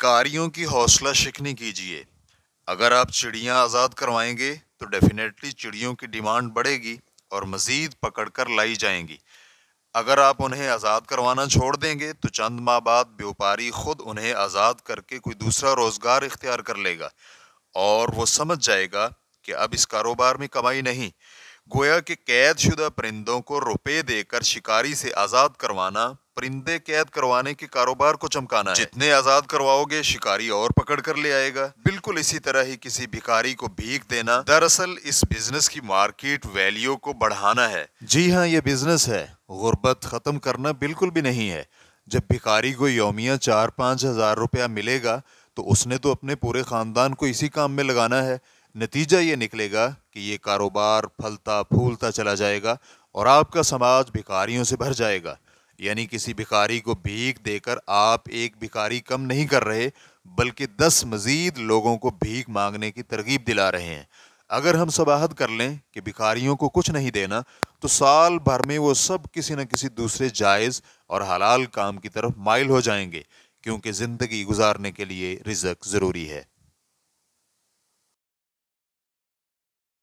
भिखारियों की हौसला शिकनी कीजिए। अगर आप चिड़ियाँ आज़ाद करवाएंगे तो डेफिनेटली चिड़ियों की डिमांड बढ़ेगी और मज़ीद पकड़ कर लाई जाएंगी। अगर आप उन्हें आज़ाद करवाना छोड़ देंगे तो चंद माह बाद व्यापारी खुद उन्हें आज़ाद करके कोई दूसरा रोज़गार इख्तियार कर लेगा और वो समझ जाएगा कि अब इस कारोबार में कमाई नहीं। गोया कि कैद शुदा परिंदों को रुपए देकर शिकारी से आज़ाद करवाना परिंदे कैद करवाने के कारोबार को चमकाना है। जितने आज़ाद करवाओगे शिकारी और पकड़ कर ले आएगा। बिल्कुल इसी तरह ही किसी भिखारी को भीख देना दरअसल इस बिजनेस की मार्केट वैल्यू को बढ़ाना है। जी हाँ, ये बिजनेस है, गुर्बत ख़त्म करना बिल्कुल भी नहीं है। जब भिखारी को यौमिया 4-5 हज़ार रुपया मिलेगा तो उसने तो अपने पूरे ख़ानदान को इसी काम में लगाना है। नतीजा ये निकलेगा कि ये कारोबार फलता फूलता चला जाएगा और आपका समाज भिखारियों से भर जाएगा। यानी किसी भिखारी को भीख देकर आप एक भिखारी कम नहीं कर रहे, बल्कि 10 मजीद लोगों को भीख मांगने की तरगीब दिला रहे हैं। अगर हम सब अहद कर लें कि भिखारियों को कुछ नहीं देना, तो साल भर में वो सब किसी न किसी दूसरे जायज़ और हलाल काम की तरफ माइल हो जाएंगे, क्योंकि ज़िंदगी गुजारने के लिए रिज़्क ज़रूरी है।